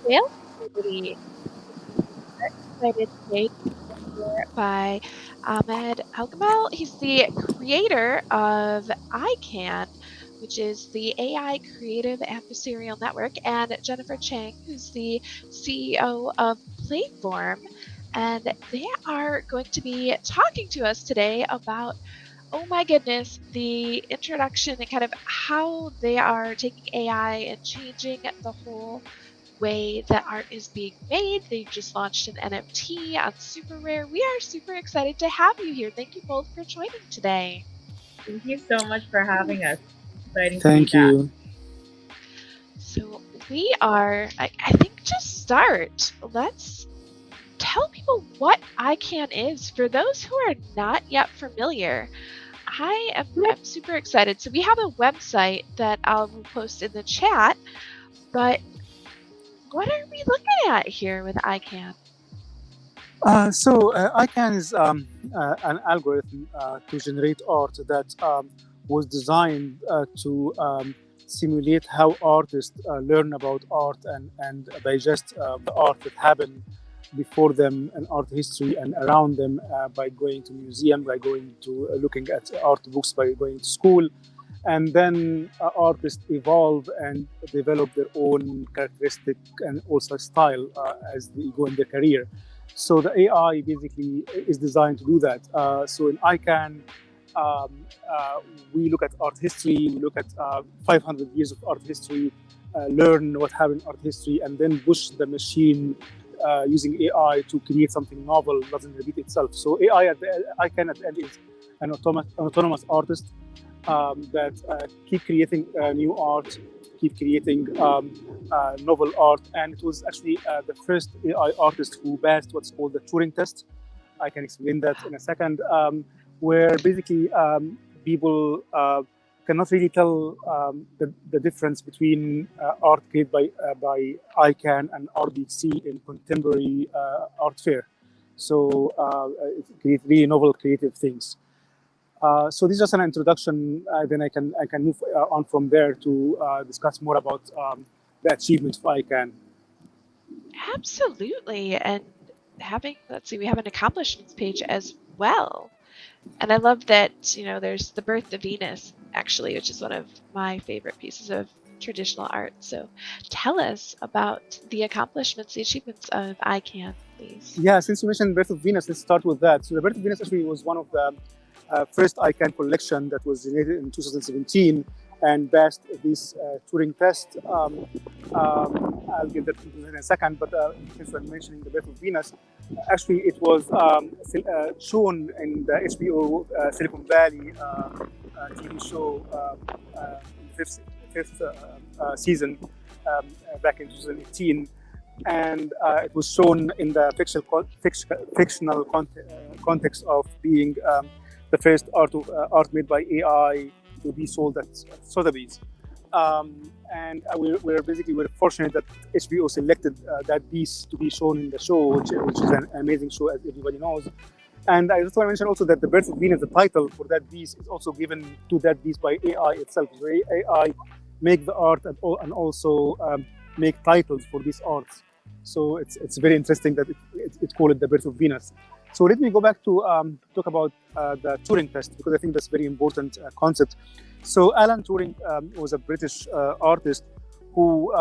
Well, everybody, excited today to be joined here by Ahmed Algamal. He's the creator of ICAN, which is the AI Creative Adversarial Network, and Jennifer Chang, who's the CEO of Playform. And they are going to be talking to us today about, oh my goodness, the introduction and kind of how they are taking AI and changing the whole way that art is being made. They've just launched an NFT on Super Rare. We are super excited to have you here. Thank you both for joining today. Thank you so much for having us. Exciting to be Thank back. you. So, we are, I think, to start, let's tell people what ICANN is. For those who are not yet familiar, I'm super excited. So, we have a website that I'll post in the chat, but what are we looking at here with ICANN? ICAN is an algorithm to generate art that was designed to simulate how artists learn about art and digest the art that happened before them in art history and around them by going to museum, by going to looking at art books, by going to school. And then artists evolve and develop their own characteristic and also style as they go in their career. So the AI basically is designed to do that. So in ICAN, we look at art history, we look at 500 years of art history, learn what happened in art history, and then push the machine using AI to create something novel, doesn't repeat itself. So AI ICAN at the end is an autonomous artist that keep creating new art, keep creating novel art. And it was actually the first AI artist who passed what's called the Turing test. I can explain that in a second, where basically people cannot really tell the difference between art created by ICAN and RBC in contemporary art fair. So it creates really novel creative things. So this is just an introduction. Then I can move on from there to discuss more about the achievements of ICAN. Absolutely. And let's see, we have an accomplishments page as well. And I love that, there's the birth of Venus, actually, which is one of my favorite pieces of traditional art. So tell us about the accomplishments, the achievements of ICAN, please. Yeah, since you mentioned Birth of Venus, let's start with that. So the Birth of Venus actually was one of the first ICAN collection that was generated in 2017 and passed this Turing test. I'll get that in a second, but since we're mentioning the Birth of Venus, actually it was shown in the HBO Silicon Valley TV show fifth season back in 2018. And it was shown in the fictional context of being the first art made by AI to be sold at Sotheby's. And we're fortunate that HBO selected that piece to be shown in the show, which is an amazing show, as everybody knows. And I just want to mention also that the Birth of Venus, the title for that piece, is also given to that piece by AI itself. So AI make the art and also make titles for these arts. So it's very interesting that it called it the Birth of Venus. So let me go back to talk about the Turing test, because I think that's a very important concept. So Alan Turing was a British artist who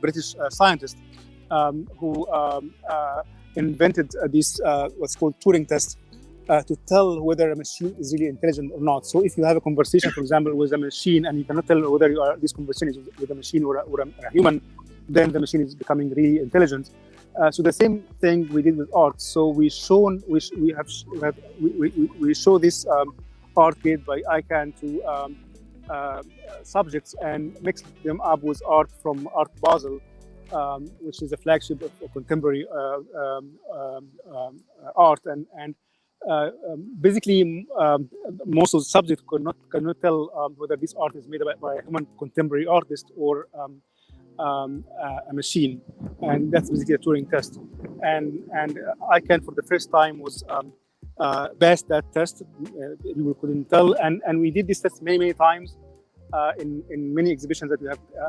British scientist who invented this what's called Turing test to tell whether a machine is really intelligent or not. So if you have a conversation, for example, with a machine, and you cannot tell whether this conversation is with a machine or a human, then the machine is becoming really intelligent. So the same thing we did with art. So we show this art created by ICAN to subjects and mix them up with art from Art Basel, which is a flagship of contemporary art. And basically, most of the subjects cannot tell whether this art is made by a human contemporary artist or a machine, and that's basically a Turing test. And ICAN for the first time was passed that test. People couldn't tell, and we did this test many times. in many exhibitions that we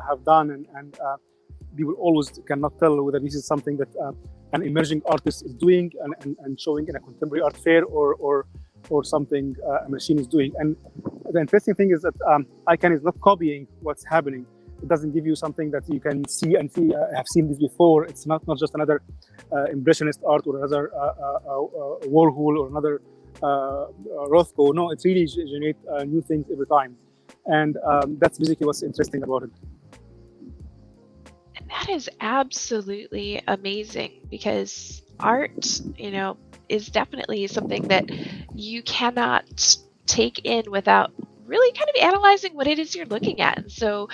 have done, and people always cannot tell whether this is something that an emerging artist is doing and showing in a contemporary art fair, or something a machine is doing. And the interesting thing is that ICAN is not copying what's happening. It doesn't give you something that you can see and see. I have seen this before. It's not just another impressionist art or another Warhol or another Rothko. No, it really generates new things every time, and that's basically what's interesting about it. And that is absolutely amazing, because art, is definitely something that you cannot take in without really kind of analyzing what it is you're looking at. And so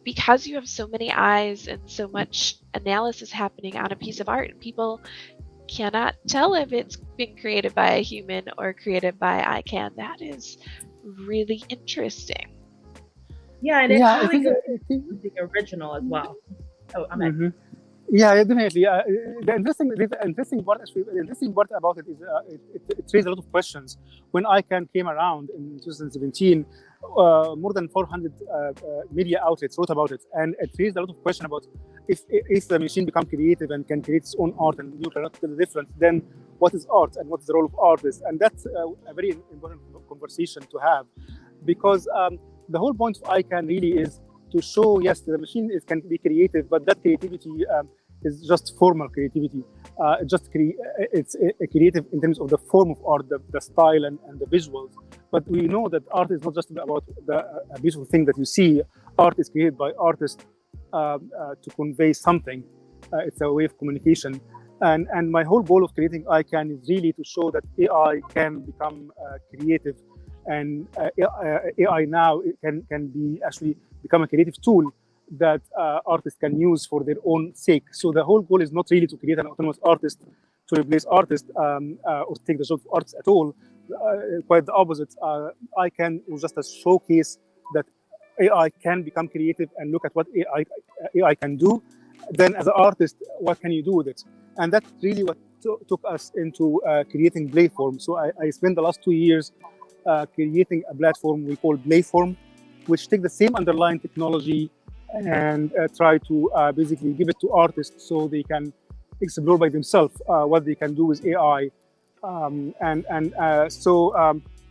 because you have so many eyes and so much analysis happening on a piece of art, and people cannot tell if it's been created by a human or created by ICAN, that is really interesting. Yeah, and it's really good something original as well. Oh, I'm Yeah, definitely. The interesting part about it is it raised a lot of questions. When ICAN came around in 2017, more than 400 media outlets wrote about it, and it raised a lot of questions about if the machine become creative and can create its own art, and you cannot tell the difference, then what is art and what is the role of artists? And that's a very important conversation to have, because the whole point of ICAN really is to show, yes, the machine can be creative, but that creativity is just formal creativity. It's creative in terms of the form of art, the style, and the visuals. But we know that art is not just about a beautiful thing that you see. Art is created by artists to convey something. It's a way of communication. And my whole goal of creating ICAN is really to show that AI can become creative, and AI now can be actually become a creative tool that artists can use for their own sake. So the whole goal is not really to create an autonomous artist to replace artists or take the job of artists at all. Quite the opposite. ICAN was just a showcase that AI can become creative, and look at what AI can do. Then as an artist, what can you do with it? And that's really what took us into creating Playform. So I spent the last 2 years creating a platform we call Playform, which take the same underlying technology and try to basically give it to artists so they can explore by themselves what they can do with AI. So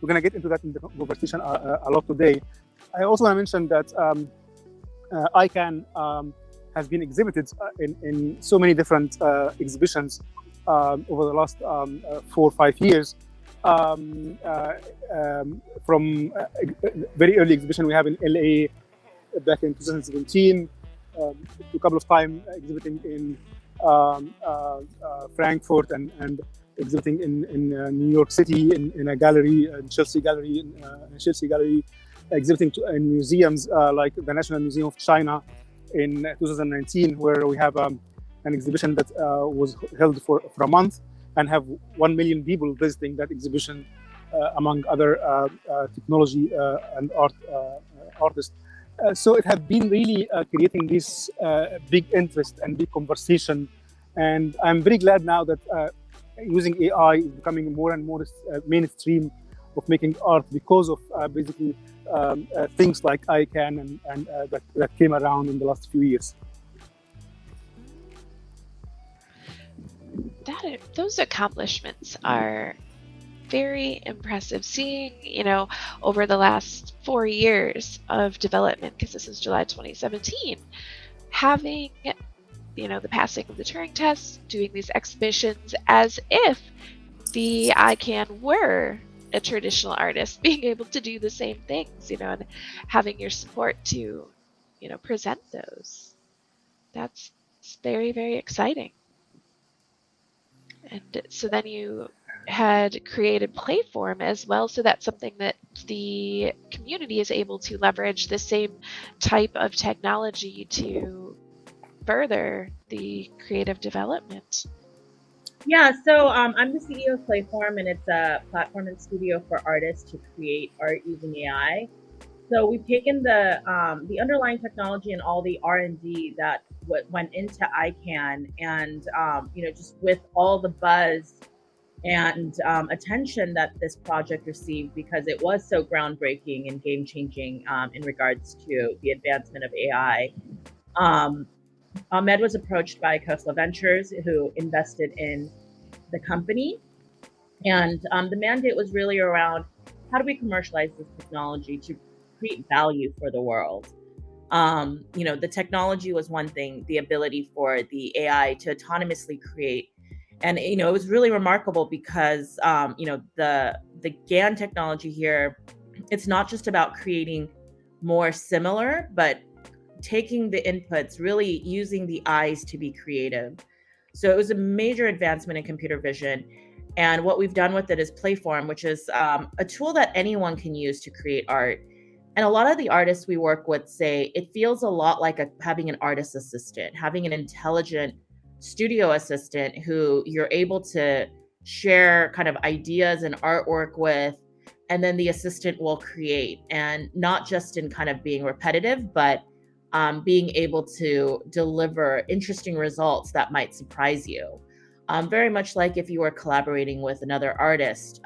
we're going to get into that in the conversation a lot today. I also want to mention that ICAN has been exhibited in so many different exhibitions over the last 4 or 5 years. From very early exhibition we have in LA back in 2017, a couple of times exhibiting in Frankfurt and exhibiting in New York City in a gallery, Chelsea Gallery, exhibiting in museums like the National Museum of China in 2019, where we have an exhibition that was held for a month and have 1 million people visiting that exhibition, among other technology and artists. So it has been really creating this big interest and big conversation. And I'm very glad now that using AI is becoming more and more mainstream of making art, because of basically things like ICAN and that came around in the last few years. Those accomplishments are very impressive. Seeing, over the last 4 years of development, because this is July 2017, having, the passing of the Turing test, doing these exhibitions as if the ICAN were a traditional artist, being able to do the same things, and having your support to, present those. That's very, very exciting. And so then you had created Playform as well, so that's something that the community is able to leverage the same type of technology to further the creative development. Yeah, so I'm the CEO of Playform, and it's a platform and studio for artists to create art using AI. So we've taken the underlying technology and all the R&D that went into ICAN, and just with all the buzz and attention that this project received because it was so groundbreaking and game changing in regards to the advancement of AI. Um, Ahmed was approached by Khosla Ventures, who invested in the company. And the mandate was really around how do we commercialize this technology to create value for the world? The technology was one thing, the ability for the AI to autonomously create. And, it was really remarkable because, the GAN technology here, it's not just about creating more similar, but taking the inputs, really using the eyes to be creative. So it was a major advancement in computer vision. And what we've done with it is Playform, which is a tool that anyone can use to create art. And a lot of the artists we work with say it feels a lot like having an artist assistant, having an intelligent studio assistant who you're able to share kind of ideas and artwork with, and then the assistant will create. And not just in kind of being repetitive, but being able to deliver interesting results that might surprise you. Very much like if you were collaborating with another artist.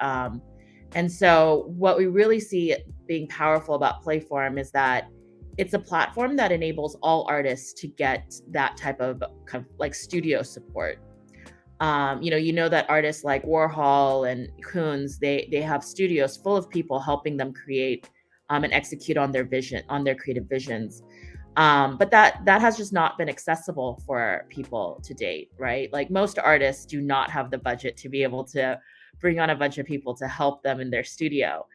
And so, what we really see being powerful about Playform is that it's a platform that enables all artists to get that type of kind of like studio support. That artists like Warhol and Koons, they have studios full of people helping them create and execute on their vision, on their creative visions. But that has just not been accessible for people to date, right? Like most artists do not have the budget to be able to bring on a bunch of people to help them in their studio.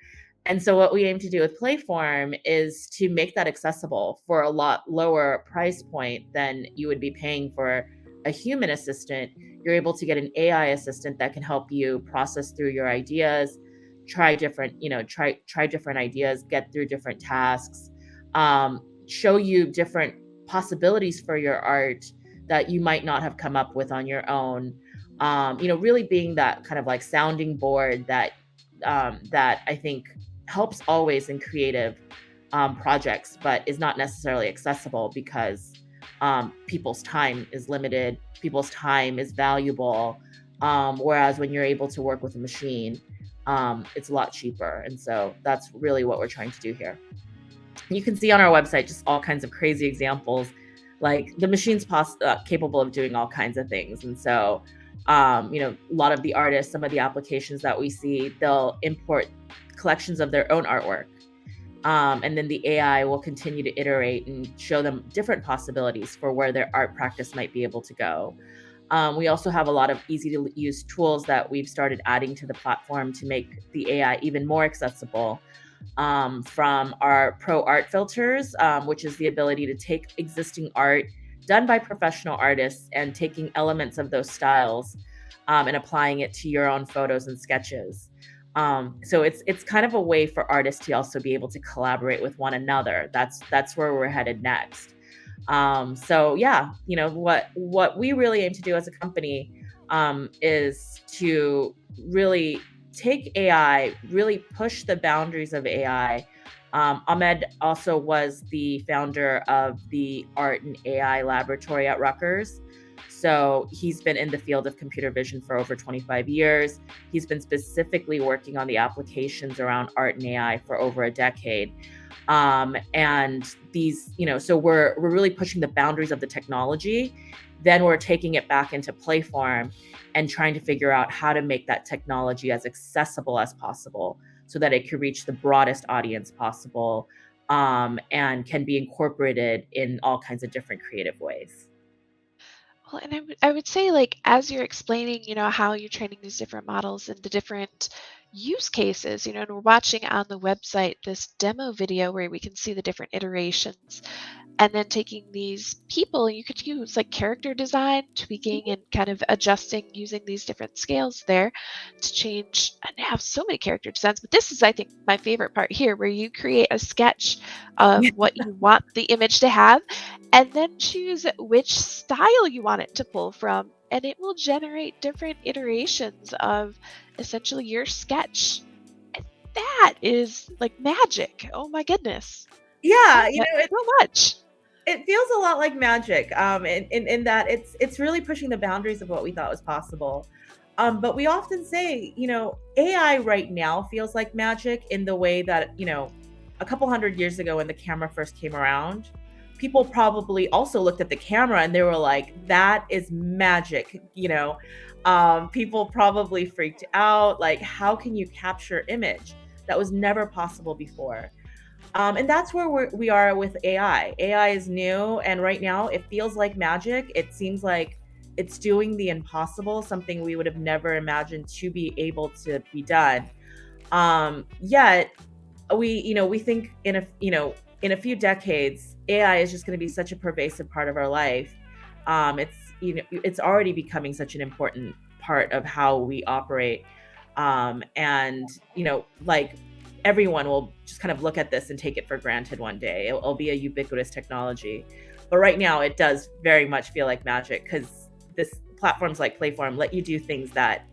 And so what we aim to do with Playform is to make that accessible for a lot lower price point than you would be paying for a human assistant. You're able to get an AI assistant that can help you process through your ideas, try different, try different ideas, get through different tasks, show you different possibilities for your art that you might not have come up with on your own. Really being that kind of like sounding board that I think helps always in creative projects, but is not necessarily accessible because people's time is limited, people's time is valuable. Whereas when you're able to work with a machine, it's a lot cheaper. And so that's really what we're trying to do here. You can see on our website just all kinds of crazy examples. Like the machine's capable of doing all kinds of things. And so, a lot of the artists, some of the applications that we see, they'll import collections of their own artwork. And then the AI will continue to iterate and show them different possibilities for where their art practice might be able to go. We also have a lot of easy to use tools that we've started adding to the platform to make the AI even more accessible. From our pro art filters, which is the ability to take existing art done by professional artists and taking elements of those styles and applying it to your own photos and sketches. So it's kind of a way for artists to also be able to collaborate with one another. That's where we're headed next. So yeah, what we really aim to do as a company is to really take AI, really push the boundaries of AI. Ahmed also was the founder of the Art and AI Laboratory at Rutgers. So he's been in the field of computer vision for over 25 years. He's been specifically working on the applications around art and AI for over a decade. And these, so we're really pushing the boundaries of the technology. Then we're taking it back into Playform and trying to figure out how to make that technology as accessible as possible so that it can reach the broadest audience possible, and can be incorporated in all kinds of different creative ways. Well, and I would say, like, as you're explaining, how you're training these different models and the different use cases, and we're watching on the website this demo video where we can see the different iterations, and then taking these people, you could use like character design, tweaking and kind of adjusting using these different scales there to change and have so many character designs. But this is, I think, my favorite part here, where you create a sketch of what you want the image to have and then choose which style you want it to pull from. And it will generate different iterations of essentially your sketch. And that is like magic. Oh my goodness. I Yeah, love that so much. it feels a lot like magic, in that it's really pushing the boundaries of what we thought was possible. But we often say, AI right now feels like magic in the way that, a couple hundred years ago when the camera first came around, people probably also looked at the camera and they were like, that is magic. People probably freaked out, like, how can you capture image that was never possible before? And that's where we are with AI. AI is new, and right now it feels like magic. It seems like it's doing the impossible, something we would have never imagined to be able to be done. Yet we think in a few decades, AI is just going to be such a pervasive part of our life. It's already becoming such an important part of how we operate. And like, everyone will just kind of look at this and take it for granted one day. It'll be a ubiquitous technology. But right now, it does very much feel like magic, because this platforms like Playform let you do things that,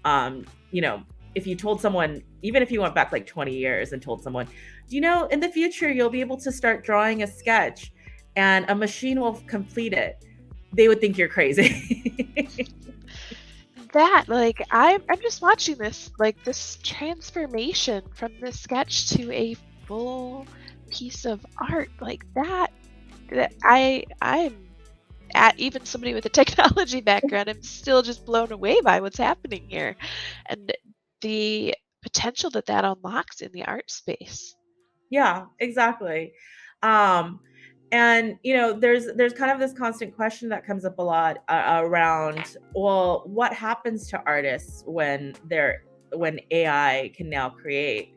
um, you know, if you told someone, even if you went back like 20 years and told someone, do you know, in the future, you'll be able to start drawing a sketch and a machine will complete it, they would think you're crazy. That, like, I'm just watching this, like, this transformation from the sketch to a full piece of art, like that I'm at, even somebody with a technology background, I'm still just blown away by what's happening here, and the potential that unlocks in the art space. Yeah, exactly. Um, and there's kind of this constant question that comes up a lot, around, well, what happens to artists when AI can now create?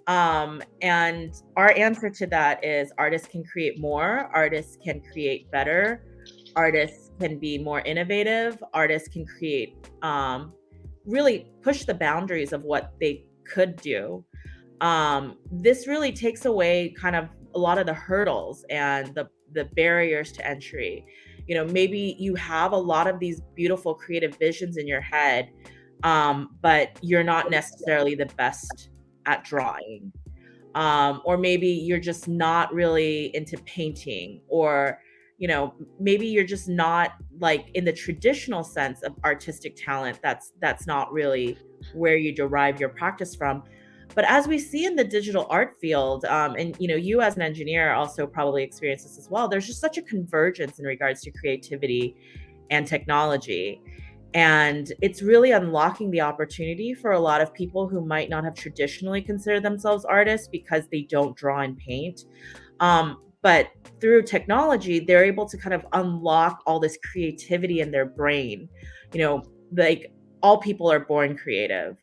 And our answer to that is, artists can create more, artists can create better, artists can be more innovative, artists can create, really push the boundaries of what they could do. This really takes away kind of a lot of the hurdles and the barriers to entry. Maybe you have a lot of these beautiful creative visions in your head, but you're not necessarily the best at drawing. Or maybe you're just not really into painting, or maybe you're just not, like, in the traditional sense of artistic talent. That's not really where you derive your practice from. But as we see in the digital art field, and you as an engineer also probably experience this as well, there's just such a convergence in regards to creativity and technology. And it's really unlocking the opportunity for a lot of people who might not have traditionally considered themselves artists because they don't draw and paint. But through technology, they're able to kind of unlock all this creativity in their brain. Like, all people are born creative.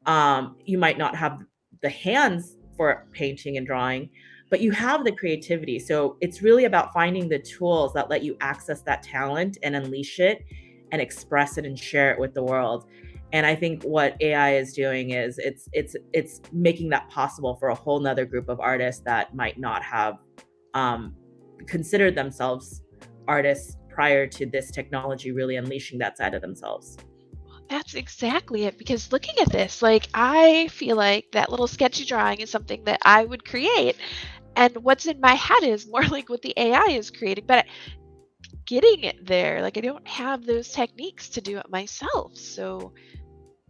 You might not have the hands for painting and drawing, but you have the creativity. So it's really about finding the tools that let you access that talent and unleash it and express it and share it with the world. And I think what AI is doing is it's making that possible for a whole nother group of artists that might not have, um, considered themselves artists prior to this technology really unleashing that side of themselves. That's exactly it, because looking at this, like, I feel like that little sketchy drawing is something that I would create, and what's in my head is more like what the AI is creating, but getting it there, like, I don't have those techniques to do it myself. So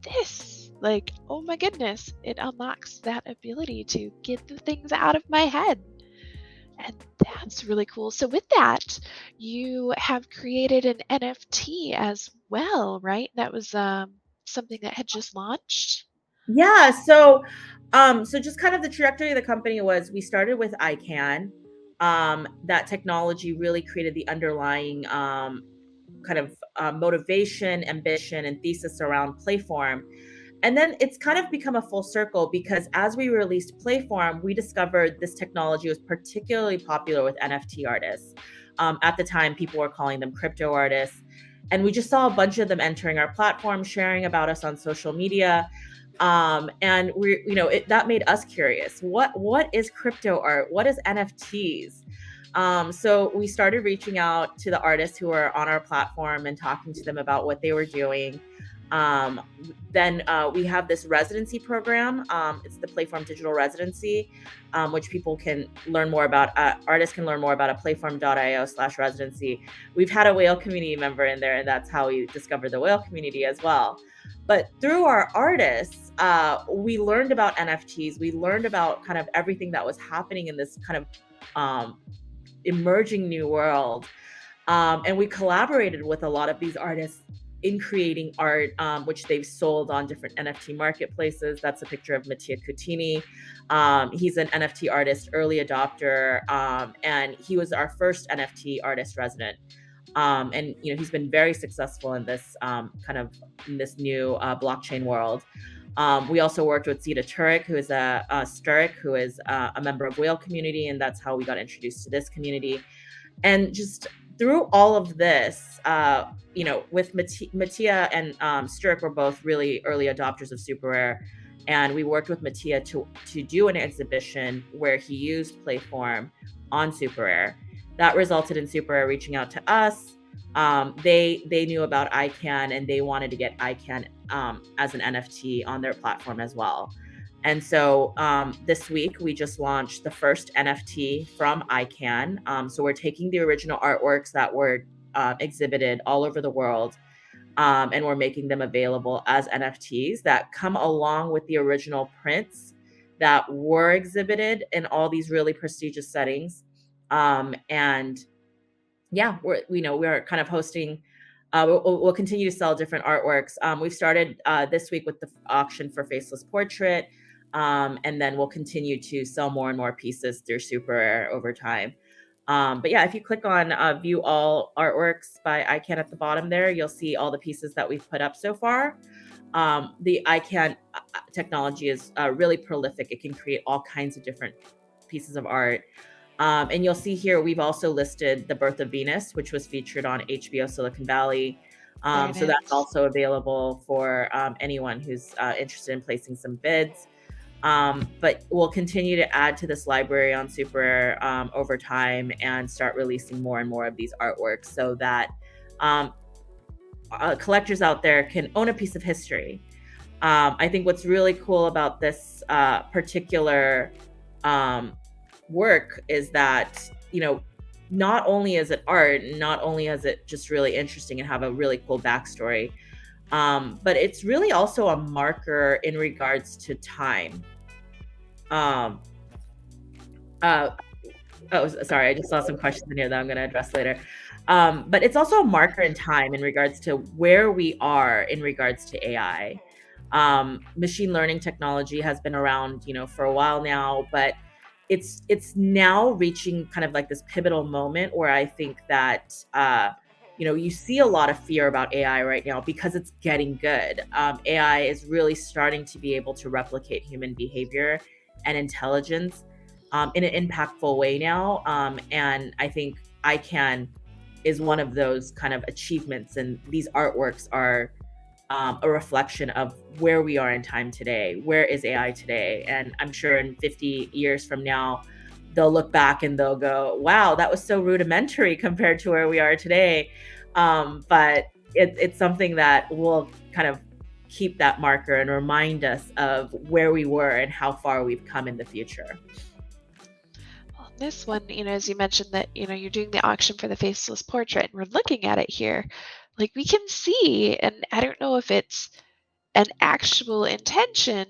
this, like, oh my goodness, it unlocks that ability to get the things out of my head. And that's really cool. So with that, you have created an NFT as well, right? That was something that had just launched. Yeah, so just kind of the trajectory of the company was, we started with ICAN. That technology really created the underlying, kind of, motivation, ambition, and thesis around Playform. And then it's kind of become a full circle, because as we released Playform, we discovered this technology was particularly popular with NFT artists. At the time, people were calling them crypto artists. And we just saw a bunch of them entering our platform, sharing about us on social media. And that made us curious. What is crypto art? What is NFTs? So we started reaching out to the artists who were on our platform and talking to them about what they were doing. Then we have this residency program. It's the Playform Digital Residency, which people can learn more about. Artists can learn more about at playform.io/residency. We've had a whale community member in there, and that's how we discovered the whale community as well. But through our artists, we learned about NFTs. We learned about kind of everything that was happening in this kind of emerging new world. And we collaborated with a lot of these artists in creating art, which they've sold on different NFT marketplaces. That's a picture of Mattia Cutini. He's an NFT artist, early adopter, and he was our first NFT artist resident. And he's been very successful in this in this new blockchain world. We also worked with Zita Turek, who is a Sturek, who is a member of Whale Community, and that's how we got introduced to this community. And just through all of this, with Mattia and Sturek were both really early adopters of Super Rare, and we worked with Mattia to do an exhibition where he used Playform on Super Rare. That resulted in Super Rare reaching out to us. They knew about ICAN, and they wanted to get ICAN as an NFT on their platform as well. And so this week, we just launched the first NFT from ICAN. So we're taking the original artworks that were exhibited all over the world, and we're making them available as NFTs that come along with the original prints that were exhibited in all these really prestigious settings. And yeah, we're kind of hosting. We'll continue to sell different artworks. We've started this week with the auction for Faceless Portrait, and then we'll continue to sell more and more pieces through Super Rare over time. But yeah, if you click on View All Artworks by ICAN at the bottom there, you'll see all the pieces that we've put up so far. The ICAN technology is really prolific. It can create all kinds of different pieces of art. And you'll see here, we've also listed The Birth of Venus, which was featured on HBO Silicon Valley. So that's also available for anyone who's interested in placing some bids. But we'll continue to add to this library on Super Rare over time and start releasing more and more of these artworks so that collectors out there can own a piece of history. I think what's really cool about this particular work is that, not only is it art, not only is it just really interesting and have a really cool backstory, but it's really also a marker in regards to time. Oh, sorry, I just saw some questions in here that I'm going to address later. But it's also a marker in time in regards to where we are in regards to AI. Machine learning technology has been around, for a while now, but it's now reaching kind of like this pivotal moment where I think that you see a lot of fear about AI right now because it's getting good. AI is really starting to be able to replicate human behavior and intelligence in an impactful way now. And I think ICAN is one of those kind of achievements, and these artworks are a reflection of where we are in time today. Where is AI today? And I'm sure in 50 years from now, they'll look back and they'll go, wow, that was so rudimentary compared to where we are today. But it's something that will kind of keep that marker and remind us of where we were and how far we've come in the future. Well, this one, as you mentioned that, you're doing the auction for the Faceless Portrait, and we're looking at it here. Like, we can see, and I don't know if it's an actual intention,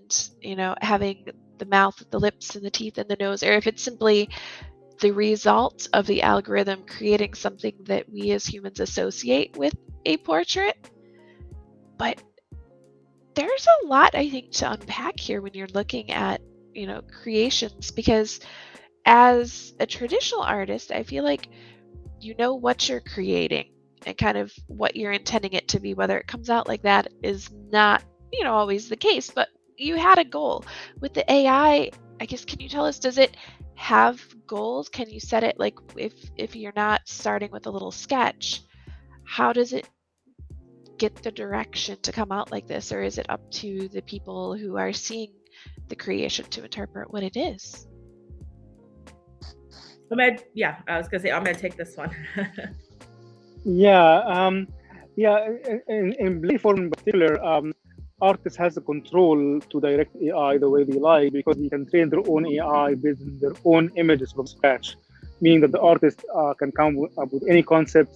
having the mouth, the lips, and the teeth, and the nose, or if it's simply the result of the algorithm creating something that we as humans associate with a portrait. But there's a lot, I think, to unpack here when you're looking at, creations, because as a traditional artist, I feel like you know what you're creating and kind of what you're intending it to be. Whether it comes out like that is not, always the case, but you had a goal. With the AI, I guess, can you tell us, does it have goals? Can you set it, like, if you're not starting with a little sketch, how does it get the direction to come out like this? Or is it up to the people who are seeing the creation to interpret what it is? I was gonna say, I'm gonna take this one. Yeah, Yeah, in Playform in particular, artists has the control to direct AI the way they like because they can train their own AI based on their own images from scratch, meaning that the artist can come up with any concept.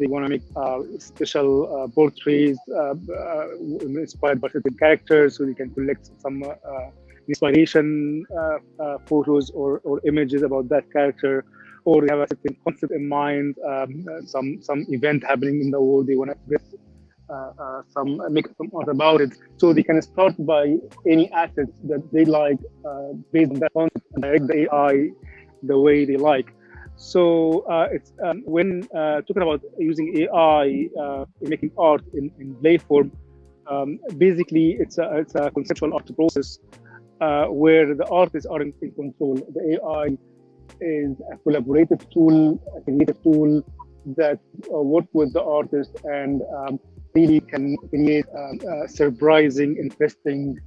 They want to make special portraits inspired by certain characters, so they can collect some inspiration photos or images about that character, or they have a certain concept in mind, some event happening in the world they want to express some make some art about it. So they can start by any assets that they like based on that concept and direct the AI the way they like. So it's when talking about using AI in making art in Playform, basically it's a conceptual art process where the artists are in control. The AI is a collaborative tool, a creative tool that work with the artist and really can create surprising, interesting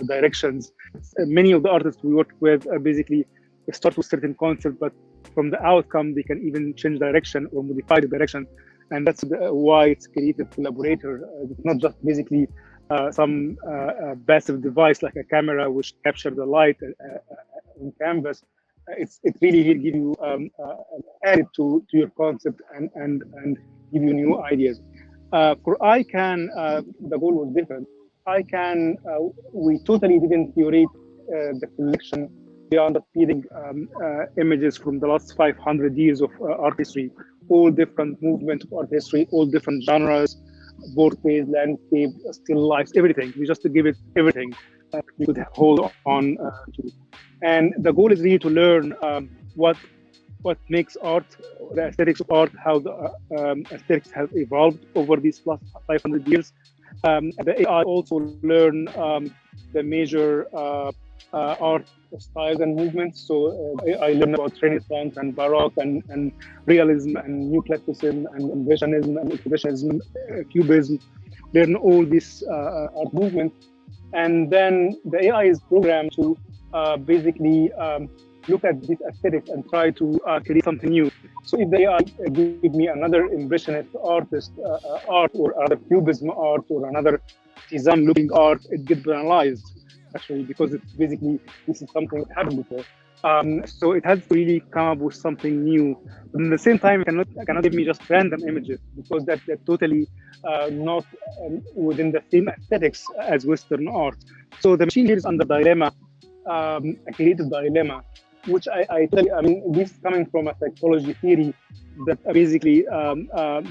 directions. Many of the artists we work with basically start with certain concept, but from the outcome they can even change direction or modify the direction, and that's why it's creative collaborator. It's not just basically some passive device like a camera which capture the light on canvas. It really will give you added to your concept and give you new ideas. For ICAN, the goal was different. ICAN, we totally didn't curate the collection. We are not feeding images from the last 500 years of art history, all different movements of art history, all different genres, portraits, landscape, still lifes, everything. We just give it everything we could hold on to. And the goal is really to learn what makes art, the aesthetics of art, how the aesthetics have evolved over these last 500 years. The AI also learn the major art styles and movements. So I learned about Renaissance and Baroque and realism and neoclassicism and impressionism and expressionism, cubism. Learn all these art movements, and then the AI is programmed to basically look at this aesthetic and try to create something new. So if the AI give me another impressionist artist art or another cubism art or another Cezanne looking art, it gets analyzed actually because it's basically this is something that happened before. So it has to really come up with something new. But at the same time, it cannot give me just random images because they're totally not within the same aesthetics as Western art. So the machine here is under dilemma, a creative dilemma, which I mean, this is coming from a psychology theory that basically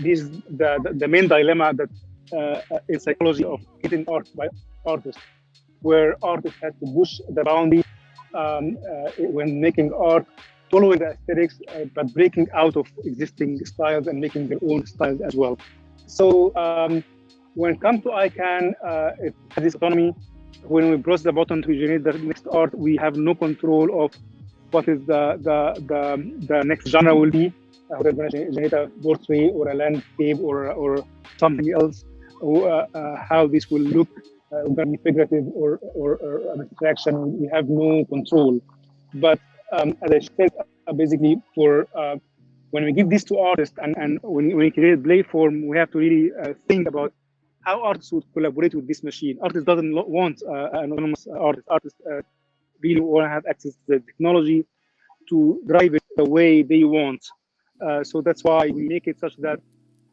this is the main dilemma that in psychology of creating art by artists, where artists have to push the boundary when making art, following the aesthetics, but breaking out of existing styles and making their own styles as well. So when it comes to ICAN, it has this autonomy. When we press the button to generate the next art, we have no control of what is the next genre will be. Whether we're going to generate a portrait or a landscape or something else, or, how this will look, going to be figurative or an abstraction. We have no control. But as I said, basically for when we give this to artists and when we create Playform, we have to really think about how artists would collaborate with this machine. Artists doesn't want an anonymous artist. Artists really want to have access to the technology to drive it the way they want. So that's why we make it such that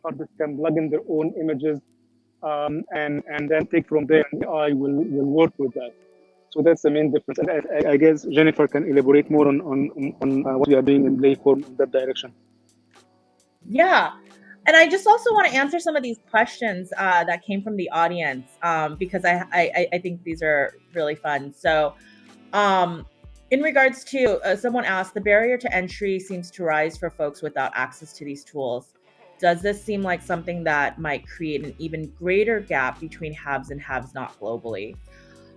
artists can plug in their own images and then take from there, and the AI will work with that. So that's the main difference. And I guess Jennifer can elaborate more on what we are doing in Playform in that direction. Yeah. And I just also want to answer some of these questions that came from the audience because I think these are really fun. So in regards to, someone asked, the barrier to entry seems to rise for folks without access to these tools. Does this seem like something that might create an even greater gap between haves and haves not globally?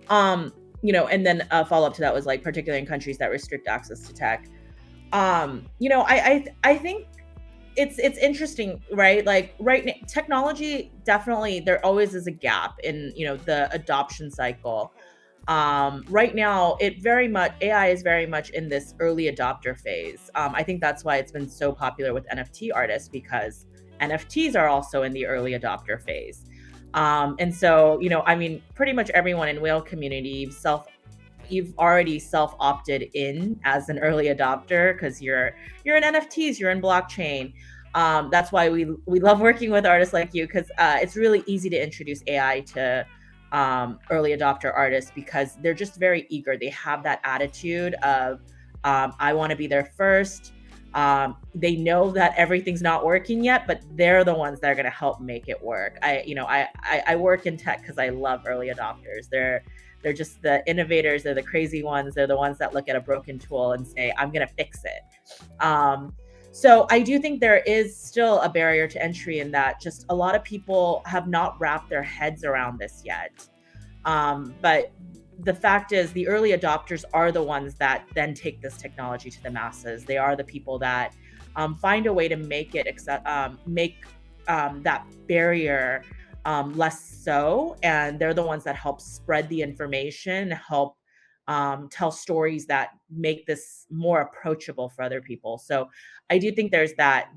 And then a follow-up to that was like, particularly in countries that restrict access to tech. I think it's interesting, right? Like right now, technology definitely, there always is a gap in, the adoption cycle. Right now, AI is very much in this early adopter phase. I think that's why it's been so popular with NFT artists, because NFTs are also in the early adopter phase. And so, I mean, pretty much everyone in whale community you've already self-opted in as an early adopter because you're in NFTs, you're in blockchain. That's why we love working with artists like you, because it's really easy to introduce AI to early adopter artists because they're just very eager. They have that attitude of I want to be there first. They know that everything's not working yet, but they're the ones that are going to help make it work. I work in tech because I love early adopters. They're just the innovators. They're the crazy ones. They're the ones that look at a broken tool and say, I'm going to fix it. So I do think there is still a barrier to entry in that just a lot of people have not wrapped their heads around this yet. But the fact is the early adopters are the ones that then take this technology to the masses. They are the people that find a way to make it that barrier less so, and they're the ones that help spread the information, help tell stories that make this more approachable for other people. So I do think there's that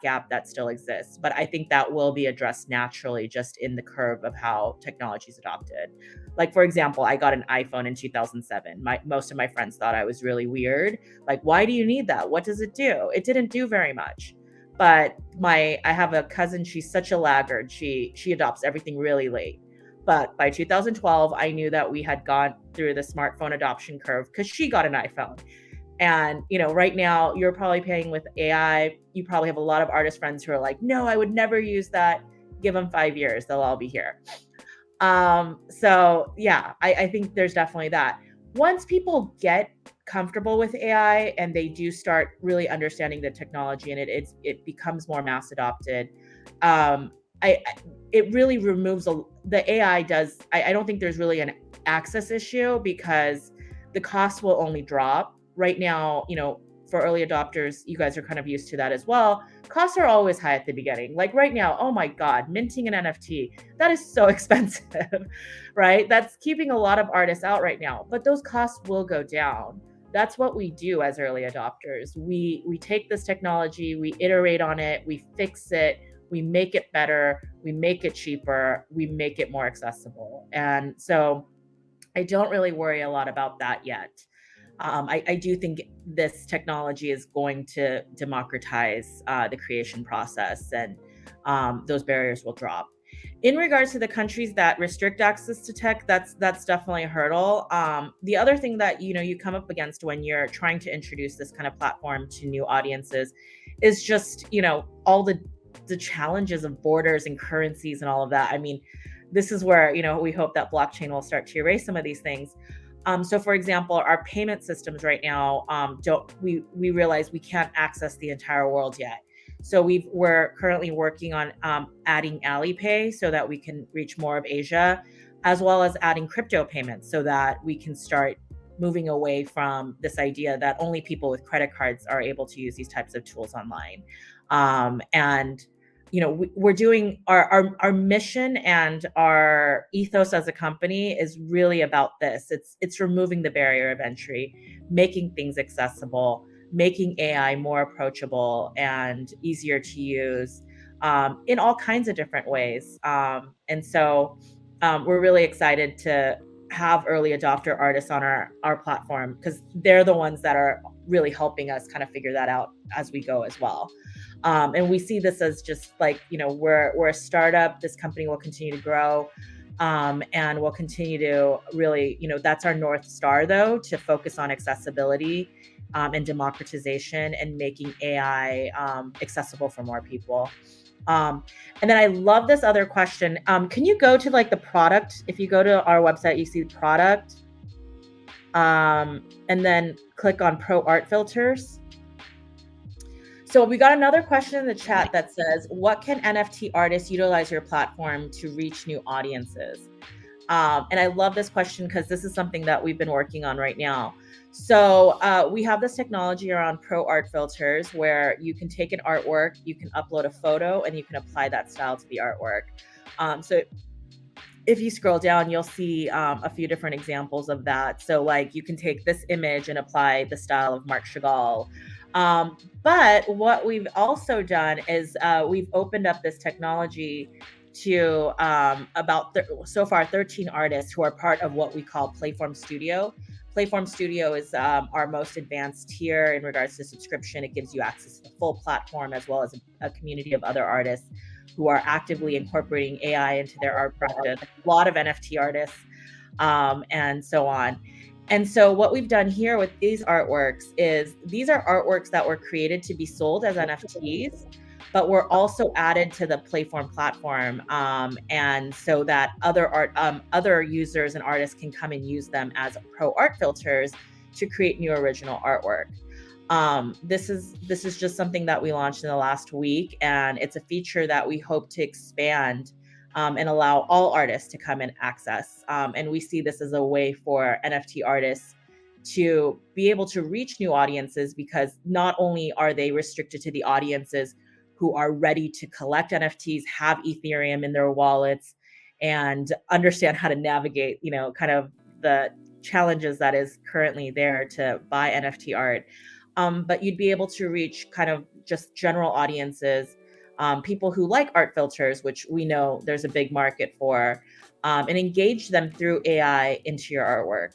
gap that still exists, but I think that will be addressed naturally just in the curve of how technology is adopted. Like, for example, I got an iPhone in 2007. Most of my friends thought I was really weird. Like, why do you need that? What does it do? It didn't do very much. But I have a cousin, she's such a laggard. She adopts everything really late. But by 2012, I knew that we had gone through the smartphone adoption curve because she got an iPhone. And, right now you're probably paying with AI. You probably have a lot of artist friends who are like, no, I would never use that. Give them 5 years. They'll all be here. So yeah, I think there's definitely that. Once people get comfortable with AI and they do start really understanding the technology and it becomes more mass adopted, it really removes the AI does. I don't think there's really an access issue because the cost will only drop. Right now, for early adopters, you guys are kind of used to that as well. Costs are always high at the beginning. Like right now, oh my God, minting an NFT, that is so expensive, right? That's keeping a lot of artists out right now, but those costs will go down. That's what we do as early adopters. We take this technology, we iterate on it, we fix it, we make it better, we make it cheaper, we make it more accessible. And so I don't really worry a lot about that yet. I do think this technology is going to democratize the creation process, and those barriers will drop. In regards to the countries that restrict access to tech, that's definitely a hurdle. The other thing that you come up against when you're trying to introduce this kind of platform to new audiences is just all the challenges of borders and currencies and all of that. I mean, this is where we hope that blockchain will start to erase some of these things. So for example, our payment systems right now, we realize we can't access the entire world yet. So we're currently working on adding Alipay so that we can reach more of Asia, as well as adding crypto payments so that we can start moving away from this idea that only people with credit cards are able to use these types of tools online. And we're doing our mission, and our ethos as a company is really about this. It's removing the barrier of entry, making things accessible, making AI more approachable and easier to use in all kinds of different ways. And so we're really excited to have early adopter artists on our platform because they're the ones that are really helping us kind of figure that out as we go as well. And we see this as just like, we're a startup. This company will continue to grow. And we'll continue to really, that's our North Star, though, to focus on accessibility and democratization and making AI accessible for more people. And then I love this other question. Can you go to like the product? If you go to our website, you see product, and then click on Pro Art Filters. So we got another question in the chat that says, what can NFT artists utilize your platform to reach new audiences? And I love this question because this is something that we've been working on right now. So we have this technology around Pro Art Filters where you can take an artwork, you can upload a photo, and you can apply that style to the artwork. So if you scroll down, you'll see a few different examples of that. So like you can take this image and apply the style of Marc Chagall. But what we've also done is we've opened up this technology to so far 13 artists who are part of what we call Playform Studio. Playform Studio is our most advanced tier in regards to subscription. It gives you access to the full platform as well as a community of other artists who are actively incorporating AI into their art practice. A lot of NFT artists and so on. And so what we've done here with these artworks is these are artworks that were created to be sold as NFTs, but were also added to the Playform platform, and so that other users and artists can come and use them as pro art filters to create new original artwork. This is just something that we launched in the last week, and it's a feature that we hope to expand and allow all artists to come and access. And we see this as a way for NFT artists to be able to reach new audiences, because not only are they restricted to the audiences who are ready to collect NFTs, have Ethereum in their wallets, and understand how to navigate, kind of the challenges that is currently there to buy NFT art. But you'd be able to reach kind of just general audiences, people who like art filters, which we know there's a big market for, and engage them through AI into your artwork.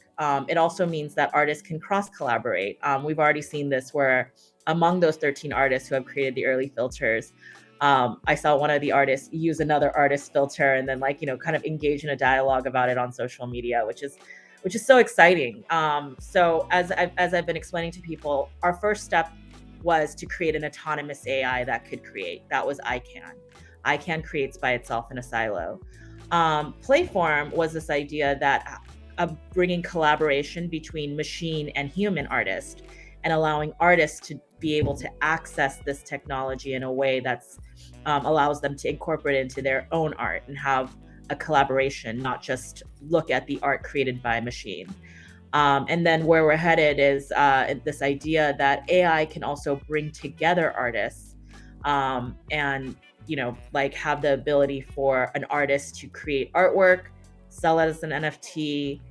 It also means that artists can cross collaborate. We've already seen this where among those 13 artists who have created the early filters, I saw one of the artists use another artist's filter and then kind of engage in a dialogue about it on social media, which is so exciting. So as I've been explaining to people, our first step was to create an autonomous AI that could create. That was ICAN. ICAN creates by itself in a silo. Playform was this idea that of bringing collaboration between machine and human artist, and allowing artists to be able to access this technology in a way that's allows them to incorporate it into their own art and have a collaboration, not just look at the art created by a machine. And then where we're headed is this idea that AI can also bring together artists, and have the ability for an artist to create artwork, sell it as an NFT,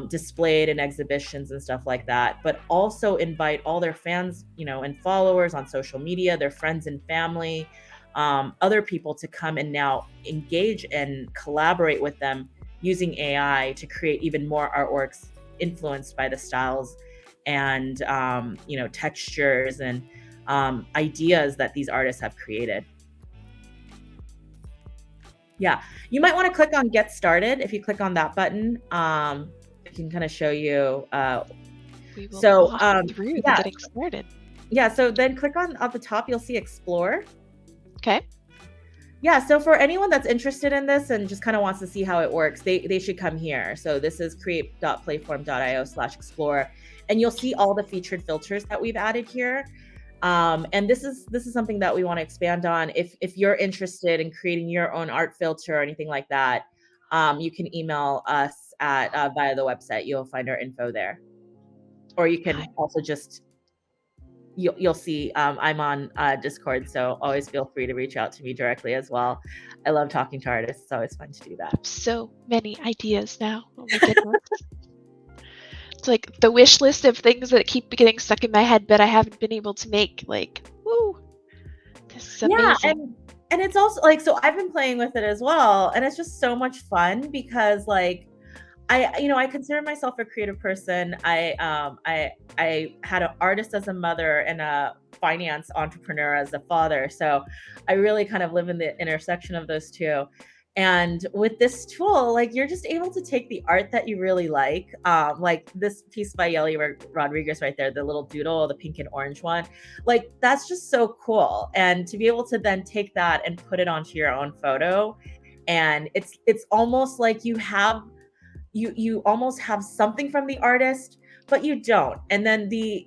display it in exhibitions and stuff like that, but also invite all their fans, and followers on social media, their friends and family, other people to come and now engage and collaborate with them using AI to create even more artworks influenced by the styles and textures and ideas that these artists have created. Yeah, you might want to click on Get Started. If you click on that button, it can kind of show you. We will walk through getting started. Yeah, so then click on at the top, you'll see Explore. Okay. Yeah, so for anyone that's interested in this and just kind of wants to see how it works, they should come here. So this is create.playform.io/explore, and you'll see all the featured filters that we've added here. And this is something that we want to expand on. If you're interested in creating your own art filter or anything like that, you can email us at via the website. You'll find our info there, or you can also just you'll see I'm on Discord, so always feel free to reach out to me directly as well. I love talking to artists. It's always fun to do that. So many ideas now. Oh my goodness. It's like the wish list of things that keep getting stuck in my head, but I haven't been able to make. Like, woo! This is amazing. Yeah, and it's also so I've been playing with it as well, and it's just so much fun because I consider myself a creative person. I had an artist as a mother and a finance entrepreneur as a father. So I really kind of live in the intersection of those two. And with this tool, you're just able to take the art that you really like this piece by Yeli Rodriguez right there, the little doodle, the pink and orange one. That's just so cool. And to be able to then take that and put it onto your own photo, and it's almost like you almost have something from the artist, but you don't. And then you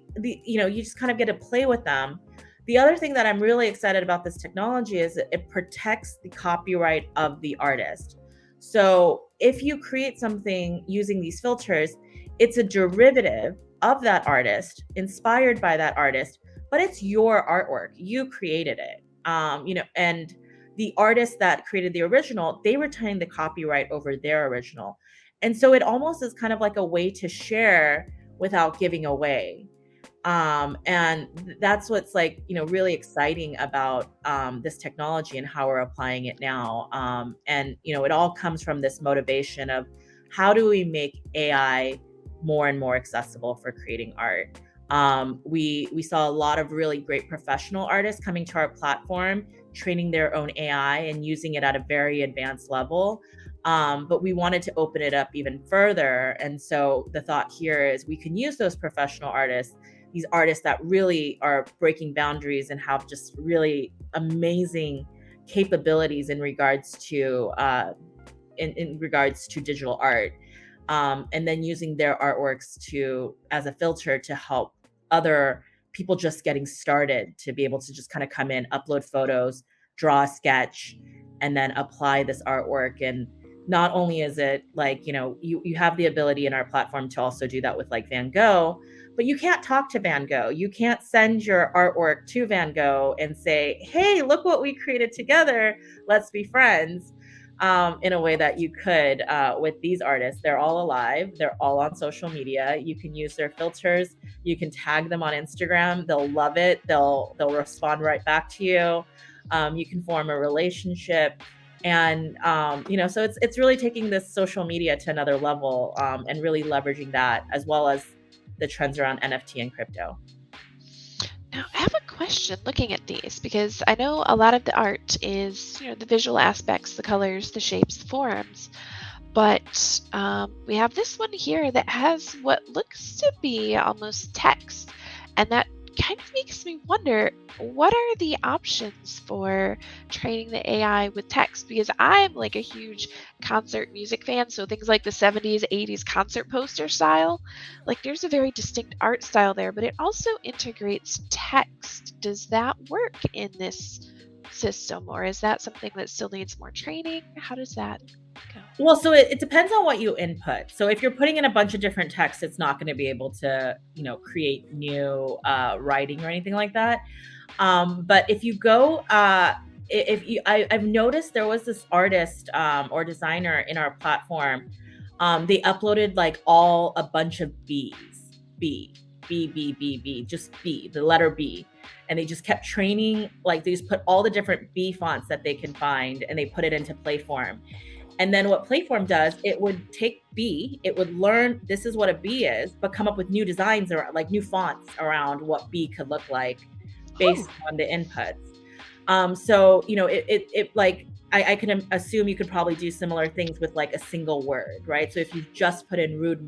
just kind of get to play with them. The other thing that I'm really excited about this technology is that it protects the copyright of the artist. So if you create something using these filters, it's a derivative of that artist, inspired by that artist, but it's your artwork. You created it. And the artist that created the original, they retain the copyright over their original. And so it almost is kind of like a way to share without giving away. And that's what's like, really exciting about this technology and how we're applying it now. And it all comes from this motivation of how do we make AI more and more accessible for creating art. We saw a lot of really great professional artists coming to our platform, training their own AI and using it at a very advanced level. But we wanted to open it up even further. And so the thought here is we can use those professional artists, these artists that really are breaking boundaries and have just really amazing capabilities in regards to in regards to digital art, and then using their artworks to as a filter to help other people just getting started to be able to just kind of come in, upload photos, draw a sketch, and then apply this artwork. And not only is it like, you have the ability in our platform to also do that with like Van Gogh, but you can't talk to Van Gogh. You can't send your artwork to Van Gogh and say, hey, look what we created together. Let's be friends. In a way that you could with these artists. They're all alive. They're all on social media. You can use their filters. You can tag them on Instagram. They'll love it. They'll respond right back to you. You can form a relationship. And so it's really taking this social media to another level, and really leveraging that, as well as the trends around NFT and crypto. Now, I have a question looking at these because I know a lot of the art is, the visual aspects, the colors, the shapes, the forms. But we have this one here that has what looks to be almost text. And that kind of makes me wonder, what are the options for training the AI with text? Because I'm like a huge concert music fan, so things like the 70s, 80s concert poster style, like there's a very distinct art style there, but it also integrates text. Does that work in this system, or is that something that still needs more training? How does that go? Well, so it depends on what you input. So if you're putting in a bunch of different texts, it's not going to be able to, create new writing or anything like that. But if you go, I've noticed there was this artist or designer in our platform. They uploaded like a bunch of B's, B, B, B, B, B, just B, the letter B. And they just kept training, like they just put all the different B fonts that they can find and they put it into Playform. And then what Playform does, it would take B, it would learn this is what a B is, but come up with new designs or like new fonts around what B could look like based on the inputs. So, it like, I can assume you could probably do similar things with like a single word, right? So if you just put in rude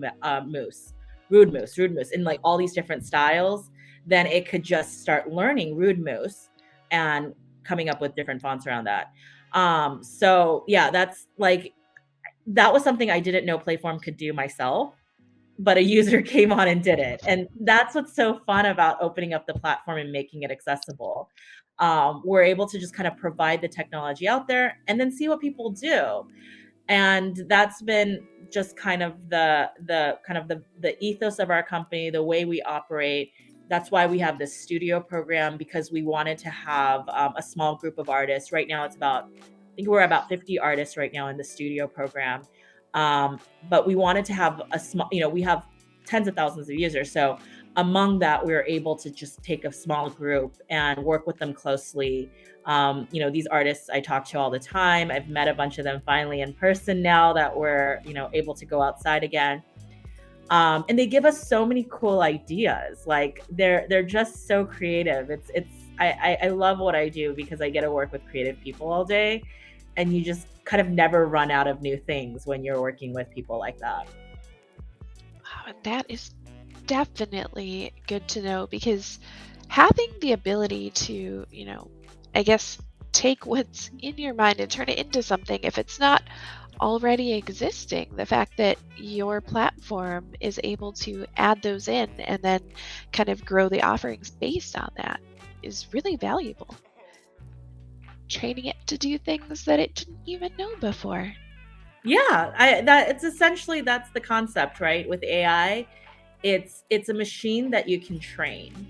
moose, in like all these different styles, then it could just start learning rude moose and coming up with different fonts around that. So yeah, that was something I didn't know Playform could do myself, but a user came on and did it. And that's what's so fun about opening up the platform and making it accessible. We're able to just kind of provide the technology out there and then see what people do. And that's been just kind of the ethos of our company, the way we operate. That's why we have this studio program, because we wanted to have a small group of artists. Right now, I think we're about 50 artists right now in the studio program. But we wanted to have a small, we have tens of thousands of users. So among that, we were able to just take a small group and work with them closely. These artists I talk to all the time. I've met a bunch of them finally in person now that we're, able to go outside again. And they give us so many cool ideas. Like they're just so creative. I love what I do because I get to work with creative people all day, and you just kind of never run out of new things when you're working with people like that. Wow, and that is definitely good to know, because having the ability to, I guess, take what's in your mind and turn it into something, if it's not already existing, the fact that your platform is able to add those in and then kind of grow the offerings based on that is really valuable. Training it to do things that it didn't even know before. Yeah, it's essentially, that's the concept, right? With AI, it's a machine that you can train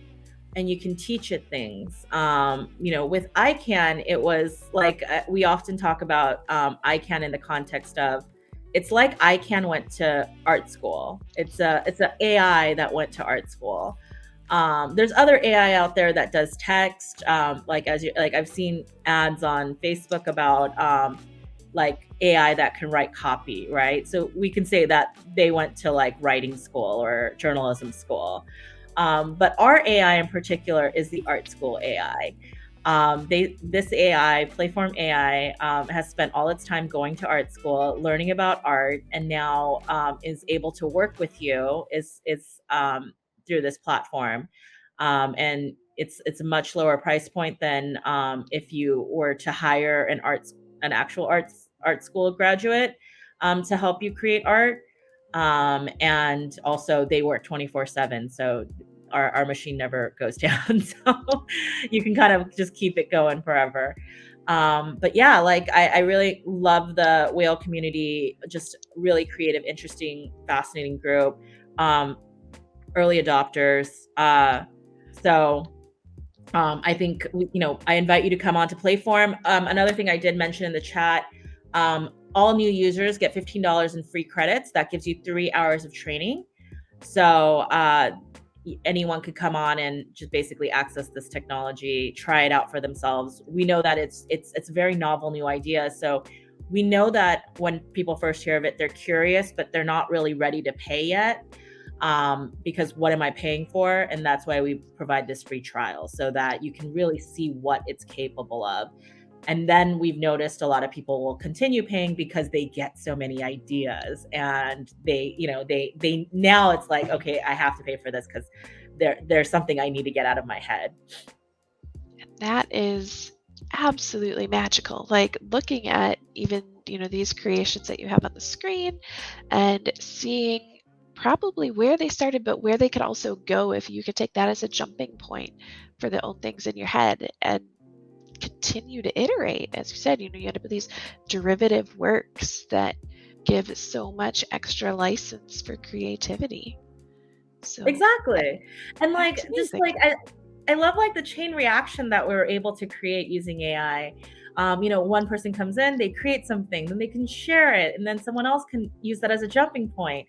and you can teach it things. With ICAN, it was like, we often talk about ICAN in the context of, it's like ICAN went to art school. It's a AI that went to art school. There's other AI out there that does text, like I've seen ads on Facebook about like AI that can write copy, right? So we can say that they went to like writing school or journalism school. But our AI in particular is the art school AI. This AI, Playform AI, has spent all its time going to art school, learning about art, and now is able to work with you through this platform, and it's a much lower price point than if you were to hire an actual art school graduate to help you create art. And also they work 24/7, so our machine never goes down. So you can kind of just keep it going forever. But yeah, like I really love the whale community, just really creative, interesting, fascinating group. Early adopters. I think, I invite you to come on to Playform. Another thing I did mention in the chat, all new users get $15 in free credits. That gives you 3 hours of training. So anyone could come on and just basically access this technology, try it out for themselves. We know that it's a very novel new idea. So we know that when people first hear of it, they're curious, but they're not really ready to pay yet. Because what am I paying for? And that's why we provide this free trial, so that you can really see what it's capable of. And then we've noticed a lot of people will continue paying because they get so many ideas, and they now it's like, okay, I have to pay for this because there's something I need to get out of my head. That is absolutely magical. Like looking at even, these creations that you have on the screen and seeing probably where they started, but where they could also go if you could take that as a jumping point for the own things in your head and continue to iterate. As you said, you end up with these derivative works that give so much extra license for creativity. So exactly. And like, just amazing. like, I love like the chain reaction that we're able to create using AI. One person comes in, they create something, then they can share it, and then someone else can use that as a jumping point.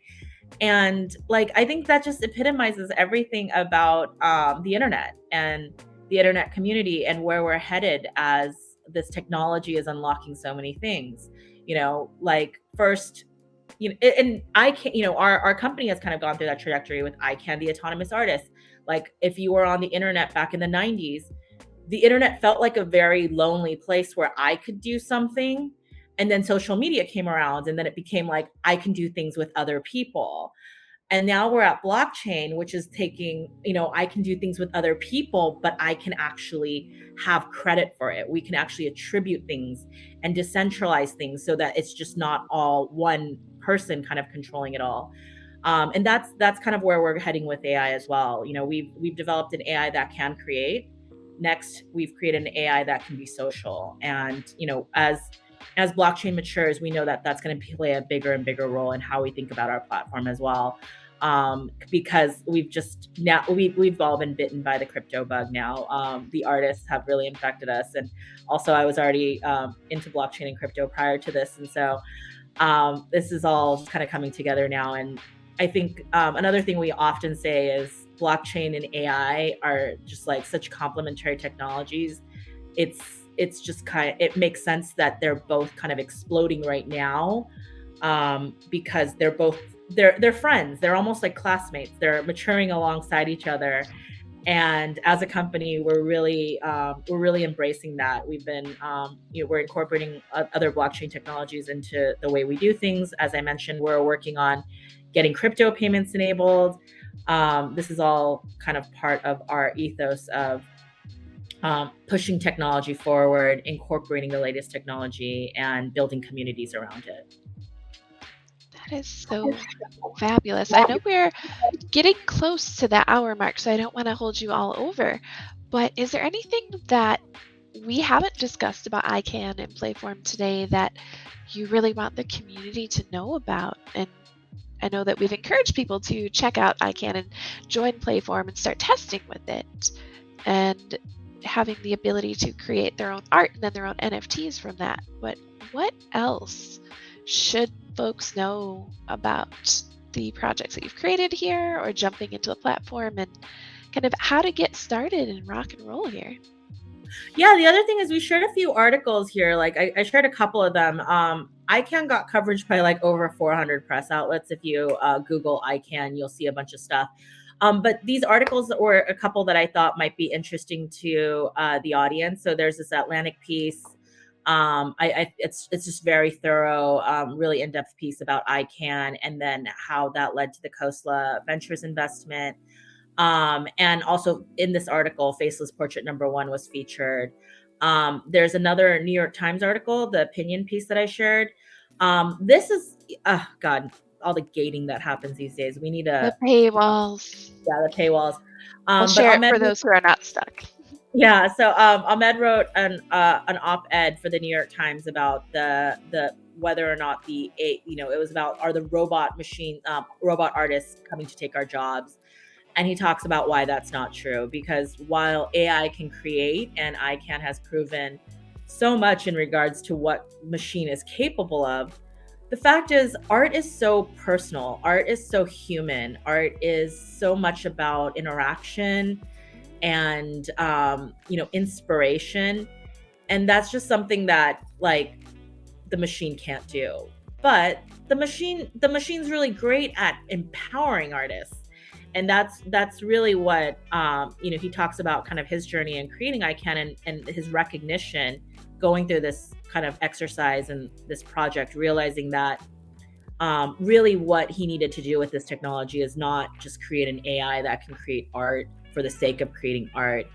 And like, I think that just epitomizes everything about the internet and the internet community and where we're headed as this technology is unlocking so many things. Like first, and ICAN, our company has kind of gone through that trajectory with ICAN, the autonomous artist. Like if you were on the internet back in the 90s, the internet felt like a very lonely place where I could do something. And then social media came around, and then it became like I can do things with other people. And now we're at blockchain, which is taking, I can do things with other people, but I can actually have credit for it. We can actually attribute things and decentralize things so that it's just not all one person kind of controlling it all. And that's kind of where we're heading with AI as well. We've developed an AI that can create. Next, we've created an AI that can be social. And as blockchain matures, we know that that's going to play a bigger and bigger role in how we think about our platform as well. Because we've all been bitten by the crypto bug now. The artists have really infected us, and also I was already into blockchain and crypto prior to this, and so this is all just kind of coming together now. And I think another thing we often say is blockchain and AI are just like such complementary technologies. It's just it makes sense that they're both kind of exploding right now, because they're friends. They're almost like classmates. They're maturing alongside each other. And as a company, we're really embracing that. We've been we're incorporating other blockchain technologies into the way we do things. As I mentioned, we're working on getting crypto payments enabled. This is all kind of part of our ethos of pushing technology forward, incorporating the latest technology, and building communities around it. That is so fabulous. I know we're getting close to that hour mark, so I don't want to hold you all over. But is there anything that we haven't discussed about ICAN and Playform today that you really want the community to know about? And I know that we've encouraged people to check out ICAN and join Playform and start testing with it and having the ability to create their own art and then their own NFTs from that. But what else should folks know about the projects that you've created here, or jumping into the platform and kind of how to get started and rock and roll here. Yeah, the other thing is we shared a few articles here. Like I shared a couple of them. ICAN got coverage by like over 400 press outlets. If you Google ICAN, you'll see a bunch of stuff. But these articles were a couple that I thought might be interesting to the audience. So there's this Atlantic piece. It's just very thorough, really in-depth piece about ICAN and then how that led to the Khosla Ventures investment. And also in this article, Faceless Portrait #1 was featured. There's another New York Times article, the opinion piece that I shared. This is, God, all the gating that happens these days. We need The a, paywalls. yeah, the paywalls. I'll But share it Ahmed, for those who are not stuck. yeah. So Ahmed wrote an op-ed for the New York Times about the whether or not it was about, are the robot artists coming to take our jobs. And he talks about why that's not true, because while AI can create and ICAN has proven so much in regards to what machine is capable of, the fact is art is so personal. Art is so human. Art is so much about interaction and, inspiration. And that's just something that like the machine can't do. But the machine's really great at empowering artists. And that's really what he talks about, kind of his journey in creating ICAN and his recognition going through this kind of exercise and this project, realizing that really what he needed to do with this technology is not just create an AI that can create art for the sake of creating art,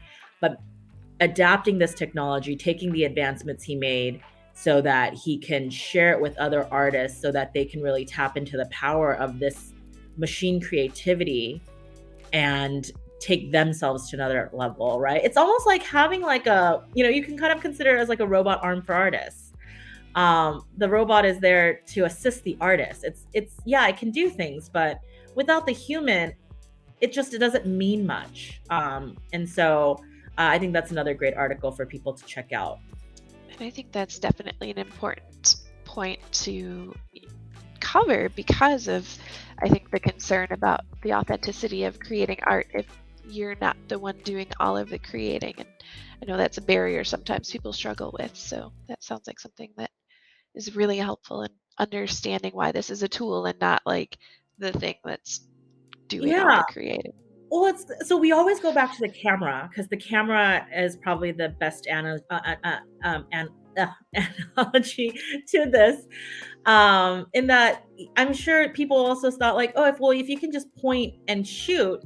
but adapting this technology, taking the advancements he made so that he can share it with other artists so that they can really tap into the power of this machine creativity and take themselves to another level, right? It's almost like having like you can kind of consider it as like a robot arm for artists. The robot is there to assist the artist. It's yeah, it can do things, but without the human, it doesn't mean much. And so I think that's another great article for people to check out. And I think that's definitely an important point to cover because of, I think, the concern about the authenticity of creating art if you're not the one doing all of the creating. And I know that's a barrier sometimes people struggle with. So that sounds like something that is really helpful in understanding why this is a tool and not like the thing that's doing all Yeah. the creating. Well, so we always go back to the camera because the camera is probably the best analogy to this. In that, I'm sure people also thought like, oh, if you can just point and shoot,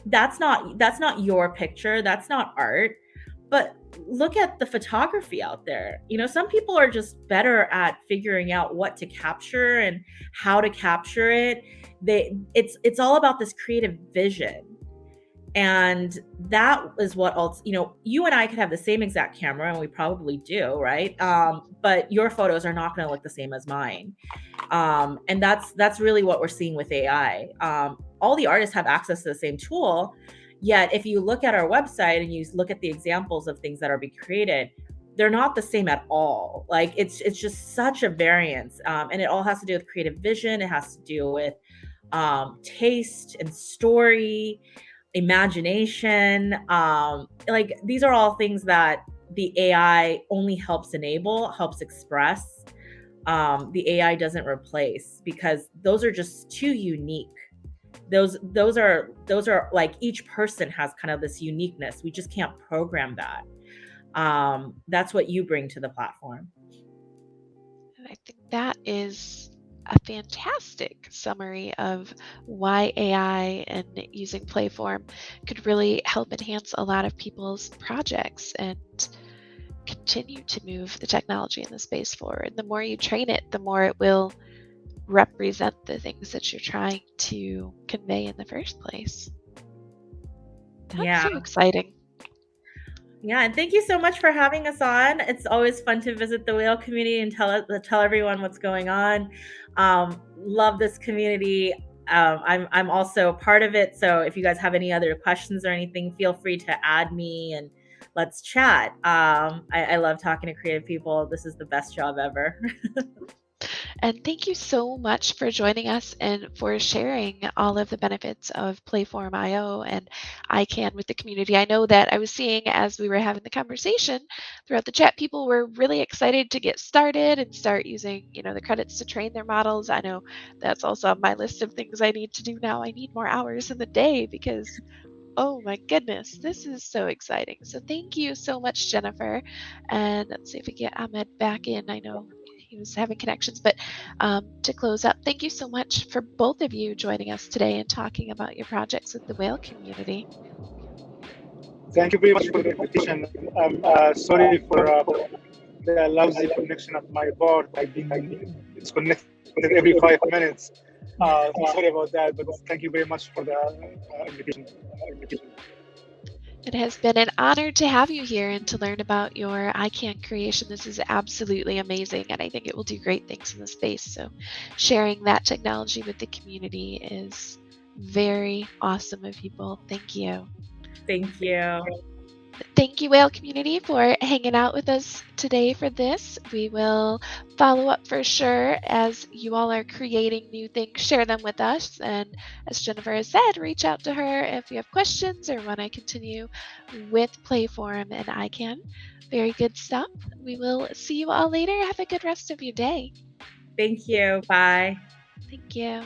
that's not your picture, that's not art. But look at the photography out there. Some people are just better at figuring out what to capture and how to capture it. It's all about this creative vision. And that is what else, you and I could have the same exact camera, and we probably do, right? But your photos are not going to look the same as mine. And that's really what we're seeing with AI. All the artists have access to the same tool. Yet, if you look at our website and you look at the examples of things that are being created, they're not the same at all. Like it's just such a variance. And it all has to do with creative vision. It has to do with taste and story, imagination. Like these are all things that the AI only helps enable, helps express. The AI doesn't replace, because those are just too unique. Those are like, each person has kind of this uniqueness. We just can't program that. That's what you bring to the platform. And I think that is a fantastic summary of why AI and using Playform could really help enhance a lot of people's projects and continue to move the technology in the space forward. The more you train it, the more it will represent the things that you're trying to convey in the first place. That's so exciting. Yeah, and thank you so much for having us on. It's always fun to visit the whale community and tell everyone what's going on. Love this community. I'm also part of it. So if you guys have any other questions or anything, feel free to add me and let's chat. I love talking to creative people. This is the best job ever. And thank you so much for joining us and for sharing all of the benefits of Playform IO and ICAN with the community. I know that I was seeing as we were having the conversation throughout the chat, people were really excited to get started and start using, the credits to train their models. I know that's also on my list of things I need to do now. I need more hours in the day because oh my goodness, this is so exciting. So thank you so much, Jennifer. And let's see if we get Ahmed back in. I know he was having connections, but to close up, thank you so much for both of you joining us today and talking about your projects with the whale community. Thank you very much for the invitation. I'm sorry for the lousy connection at my board. I've been disconnected every 5 minutes. Sorry about that, but thank you very much for the invitation. It has been an honor to have you here and to learn about your ICAN creation. This is absolutely amazing, and I think it will do great things in the space. So, sharing that technology with the community is very awesome of you both. Thank you. Thank you. Thank you, whale community, for hanging out with us today for this. We will follow up for sure as you all are creating new things. Share them with us. And as Jennifer has said, reach out to her if you have questions or want to continue with Playform and ICAN. Very good stuff. We will see you all later. Have a good rest of your day. Thank you. Bye. Thank you.